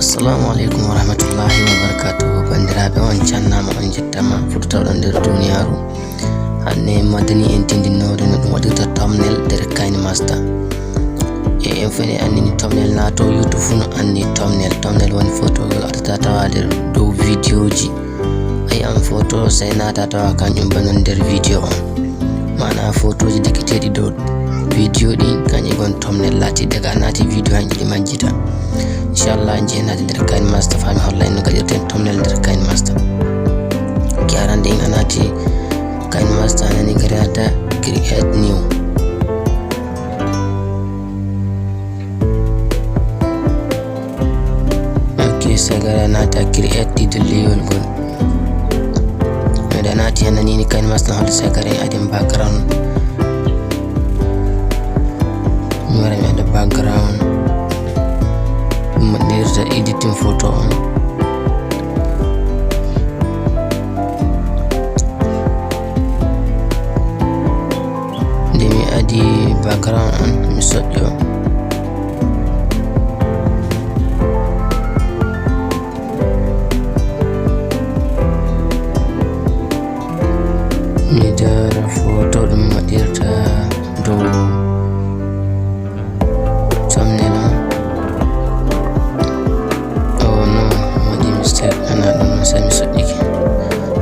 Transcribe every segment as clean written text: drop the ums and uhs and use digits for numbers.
Assalamu alaikum warahmatullahi wabarakatuh. Bandiraɓe on cannama on jettama fuɗɗotoɗon nder duniyaru. Hande madani en tindinode no ɗum waɗirta thumbnail nder KineMaster. En fani andini thumbnail na to YouTube fu no andi thumbnail woni photo atata tawa nder dow video ji. Ay am photo sai nata tawa kanjum banon nder video on. Mana photo ji dekiteɗi dow video ɗin kanji gon thumbnail lati daga nati video hanji ɗi majjita. Inshallah jenade nder KineMaster fami holla en no gaɗirten thumbnail nder KineMaster. Arande en anati KineMaster nani garata create new. Okay, sagara nata create ɗiɗo leyol gol. Meɗa nati anani ni KineMaster holla sagara en adim background. Mi wara mi aɗa background. There's the editing photo on. Then we add the background on. We sort you. Media photo the material do.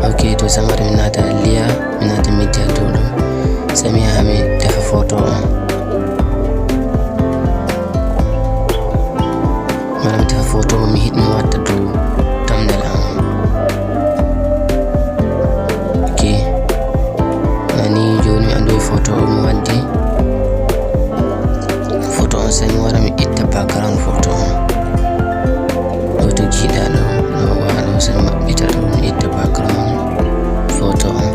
Okay, to samari minata liya minata media todo sami hami defa photo on maram defa photo mi hit mi watta do thumbnail on. Okay, nani joni mi ando photo mi waddi photo on sami wara mi itta background photo on to jiɗa ɗo no waɗo sami maɓɓita ɗo mi itta background photo on.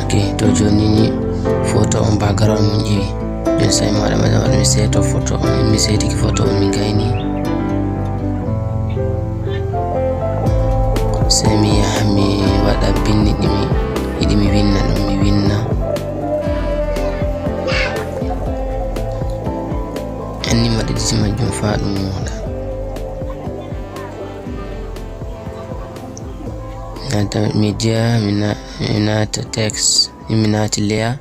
Okay, to joni ni photo on background min ƴeewi jon sami waɗa mi seeto photo on mi seetiki photo on mi gayni sai mi yaha mi waɗa binni ɗimi yiɗi mi winna ɗum mi winna. Anni maɗiɗiti majjum fa ɗum woɗa. Nata media mi nata text mi nati layer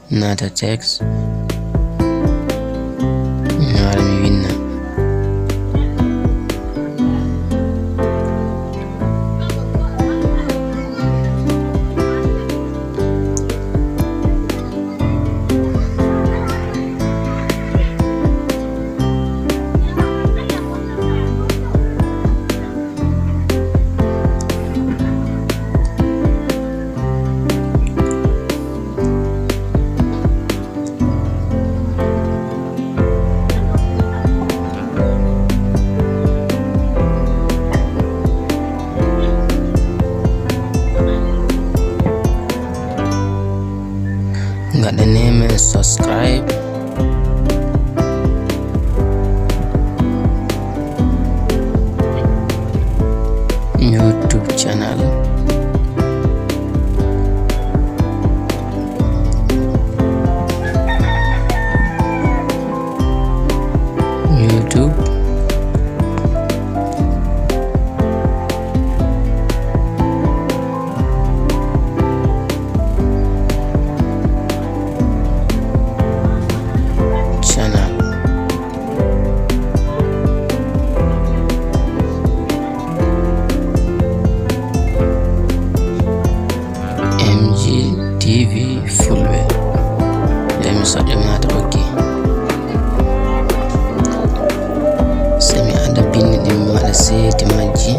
nata text mi wara mi winna. Got the name and subscribe. YouTube channel. YouTube. TV Fulbe. Let me start doing that. Okay. Semi ada pin di mana set maji.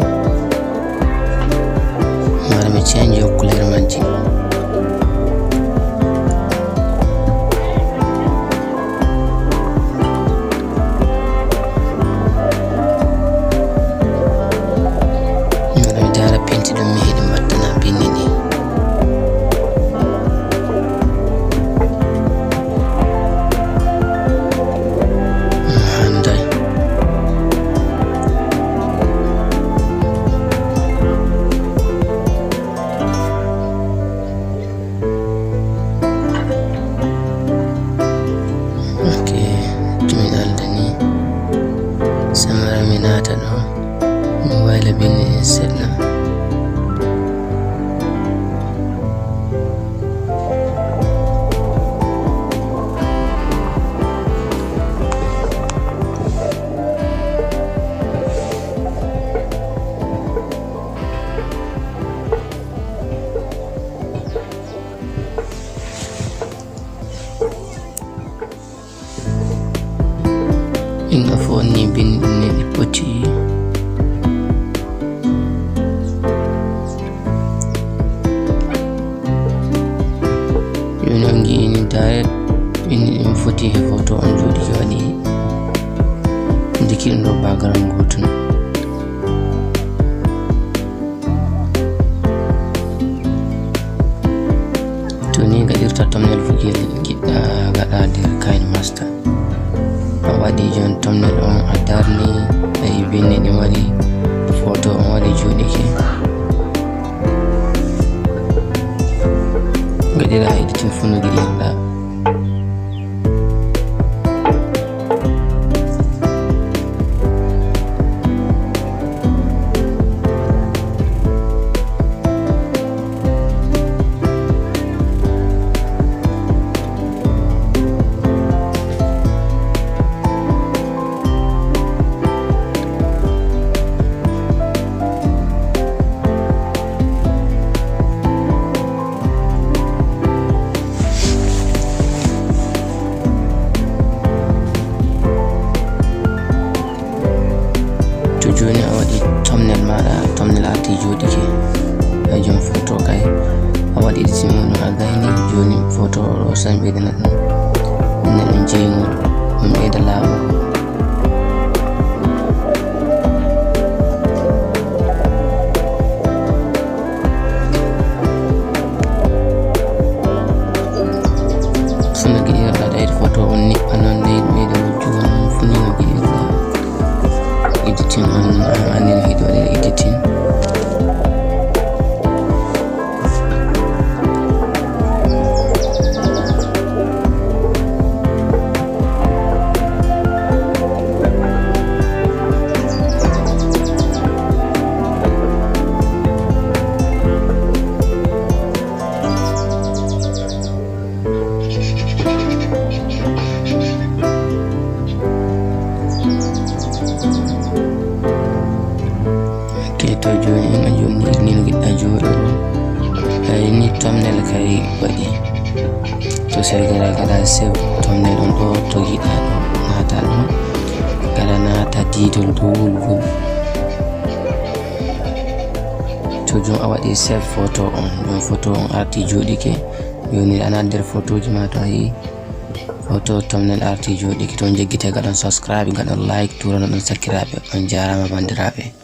Mara me change your color maji. Mara me jara pinti dum mi hidi matana pin ni. no fonni bindi ne ɗi poti yonangi ini direct bindi ɗin foti he photo on joɗi ke waɗi dikin ɗo background gotum to ni gaɗirta thumbnail fugel giɗɗa gaɗa nder KineMaster a waɗi jon thumbnail on a darni ayi bindi ɗin waɗi photo on waɗi joɗike gaɗira editing fu no giɗirɗa joni a waɗi thumbnail maɗa thumbnail arti joɗike a jom photo kay a waɗi editing mum a gayni joni photo ɗo san ɓeydana ɗum ɗum jeygol ɗum ɓeyda laaɓugo funa giɗirɗa ɗayde photo on niɓɓa noon leydi ɓeyda wujjugo noon funino giɗirɗa editing on anin hido editing to joni en a joni ni no giɗɗa joɗo ay ni thumbnail kay waɗi to sai gara save thumbnail on ɗo to giɗa ɗo nata ɗum gara nata title dowol to jon a waɗi save photo on jon photo on arti joɗike joni ana nder photo ji ma to ayi photo thumbnail arti joɗike to jeggite gaɗon subscribe gaɗon like turano ɗon sakkiraɓe on jarama bandiraɓe.